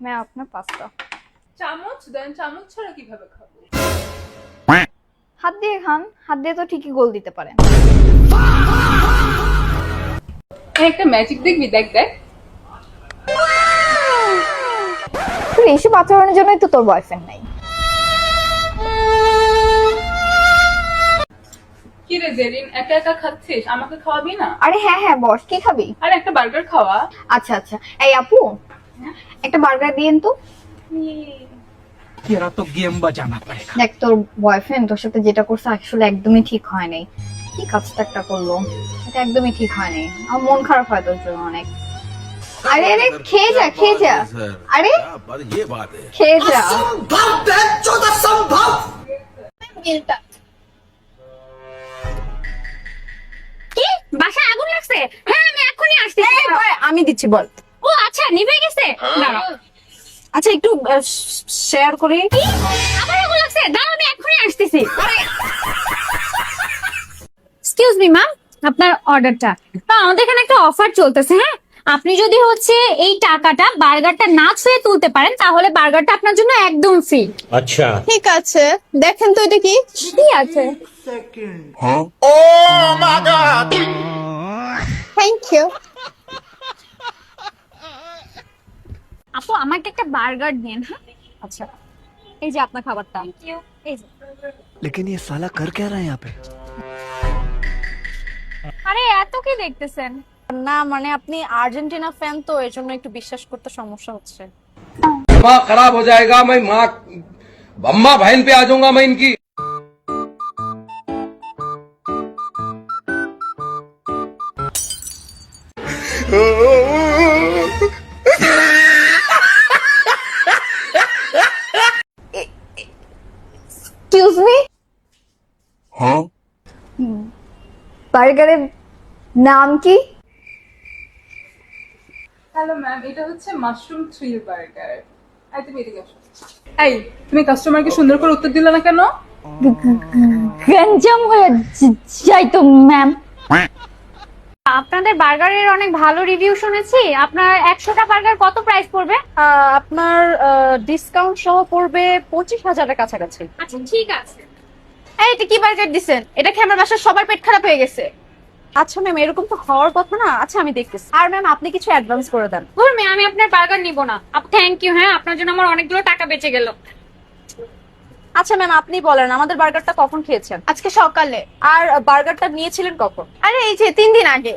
Ma'am আপনার pasta. চামচ দেন, চামচ ছাড়া কিভাবে খাবো? হাত দিয়ে খান, হাত দিয়ে তো ঠিকই গোল দিতে পারেন। একটা ম্যাজিক দেখবি? দেখ দেখ। তুই এইসব আচরণের জন্যই তো তোর বয়ফ্রেন্ড নাই। কি রে জেরিন, একা একা খাচ্ছিস, আমাকে খাওয়াবি না? আরে হ্যাঁ হ্যাঁ বস, কি খাবি? আরে একটা বার্গার খাওয়া। আচ্ছা আচ্ছা, এই আপু একটা বার্গার দিয়েন তো। तेरा तो गेम बजाना पड़ेगा। দেখ তোর বয়ফ্রেন্ড তোর সাথে যেটা করছে আসলে একদমই ঠিক হয় নাই। কি কাজটা একটা করলো, এটা একদমই ঠিক হয় নাই। আমার মন খারাপ হয় তোর জন্য অনেক। আরে আরে খেয়ে যা খেয়ে যা। আরে ये बात है। খেয়ে যা। কি বাসায় আগুন লাগছে? হ্যাঁ আমি এখনই আসতেছি। আমি দিচ্ছি, বল। ও আচ্ছা, নিভে গেছে। দাঁড়াও। আচ্ছা একটু শেয়ার করি। কি? আবার আগুন লাগছে? দাঁড়াও আমি এখনই আসতেছি। এক্সকিউজ মি ম্যাম, আপনার অর্ডারটা। আমাদের এখানে একটা অফার চলতেছে। হ্যাঁ, আপনি যদি হচ্ছে এই টাকাটা বার্গারটা না ছুঁয়ে তুলতে পারেন তাহলে বার্গারটা আপনার জন্য একদম ফ্রি। अच्छा। ঠিক আছে, দেখেন তো এটা কি। কি আছে? Thank you. আপু আমাকে একটা বার্গার দিন। হ্যাঁ আচ্ছা, এই যে আপনার খাবারটা। এই যে। लेकिन ये साला कर क्या रहा है यहाँ पे? আরে এত কি দেখতেছেন? না মানে আপনি আর্জেন্টিনা ফ্যান তো এর জন্য একটু বিশ্বাস করতে সমস্যা হচ্ছে। दिमाग खराब हो जाएगा। मैं माँ अम्मा बहन पे आ जाऊंगा मैं इनकी। এক্সকিউজ মি, हाँ। বার্গারের নাম কি? হ্যালো ম্যাম, এটা হচ্ছে মাশরুম থ্রিল বার্গার। এই তুমি এদিকে আসো। এই তুমি কাস্টমারকে সুন্দর করে উত্তর দিলে না কেন? গঞ্জাম হয়ে যাই তো ম্যাম। আপনাদের বার্গারের অনেক ভালো রিভিউ শুনেছি। আপনার 100টা বার্গার কত প্রাইস পড়বে? আপনার ডিসকাউন্ট সহ পড়বে 25,000-এর কাছাকাছি। আচ্ছা ঠিক আছে। এই এটা কি বার্গার দিছেন? এটা খেয়ে আমার বাসার সবার পেট খারাপ হয়ে গেছে। আচ্ছা ম্যাম, এরকম তো হওয়ার কথা না। আচ্ছা আমি দেখতেছি। আর ম্যাম আপনি কিছু অ্যাডভান্স করে দেন। ধর্মে আমি আপনার বার্গার নিব না। Thank you. হ্যাঁ, আপনার জন্য আমার অনেকগুলো টাকা বেঁচে গেল। আচ্ছা ম্যাম আপনি বলেন আমাদের বার্গারটা কখন খেয়েছেন? আজকে সকালে। আর বার্গারটা নিয়েছিলেন কখন? আরে এই যে 3 দিন আগে।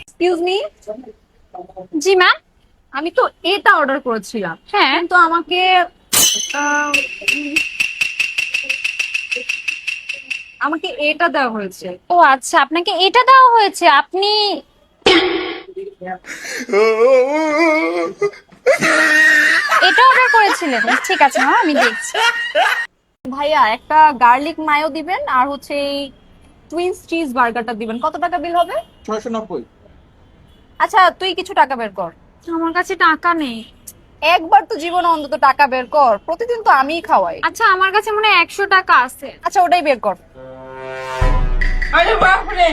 এক্সকিউজ মি, জি ম্যাম। আমি তো এটা অর্ডার করেছিলাম। হ্যাঁ কিন্তু আমাকে আহ, আমাকে এটা দেওয়া হয়েছে। ও আচ্ছা, আপনাকে এটা দেওয়া হয়েছে। আপনি এটা অর্ডার করেছিলেন? ঠিক আছে ম্যাম, আমি দেখছি। ভাইয়া একটা গার্লিক মায়ো দিবেন আর হচ্ছে এই টুইন্স চিজ বার্গারটা দিবেন। কত টাকা বিল হবে? 690। আচ্ছা তুই কিছু টাকা বের কর। আমার কাছে টাকা নেই। একবার তো জীবনে অন্তত টাকা বের কর, প্রতিদিন তো আমিই খাওয়াই। আচ্ছা আমার কাছে মনে হয় 100 টাকা আছে। আচ্ছা ওটাই বের কর। আরে বাপ রে।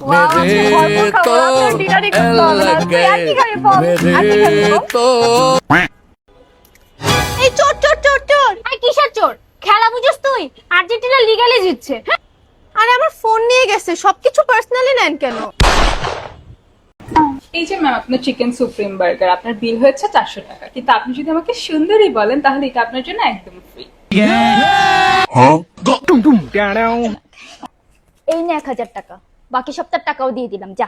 Wow, আজকে ভরপুর খাবার। আজকে ডিনারই করতে হবে না। তুই আর কি খাবি বল? আর কি খাবি বল? এই চোর চোর চোর চোর। এই কিসের চোর? খেলা বুঝিস তুই? আর্জেন্টিনা লিগালি জিতছে। হ্যাঁ, আরে আমার ফোন নিয়ে গেছে, সবকিছু পার্সোনালি নেন কেন? এই যে ম্যাম আপনার চিকেন সুপ্রিম বার্গার, আপনার বিল হয়েছে 400 টাকা। কিন্তু আপনি যদি আমাকে সুন্দরী বলেন তাহলে এটা আপনার জন্য একদম ফ্রি। हाँ। এই নে 1000 টাকা, বাকি সপ্তাহের টাকাও দিয়ে দিলাম, যা।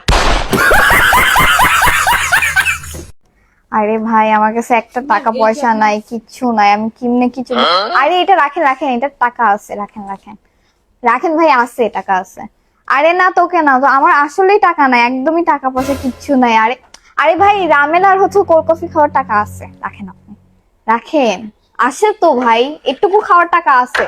আরে ভাই আমার কাছে একটা টাকা পয়সা নাই, কিচ্ছু নাই, আমি কিমনে কিছু। আরে এটা রাখেন রাখেন, এটা টাকা আছে, রাখেন রাখেন রাখেন ভাই, আছে টাকা আছে। আরে না তোকে না তো, আমার আসলেই টাকা নাই, একদমই টাকা পয়সা কিচ্ছু নাই। আরে আরে ভাই রামেন আর হচ্ছে কোল্ড কফি খাওয়ার টাকা আছে, রাখেন আপনি রাখেন। আসে তো ভাই, একটুকু খাওয়ার টাকা আছে।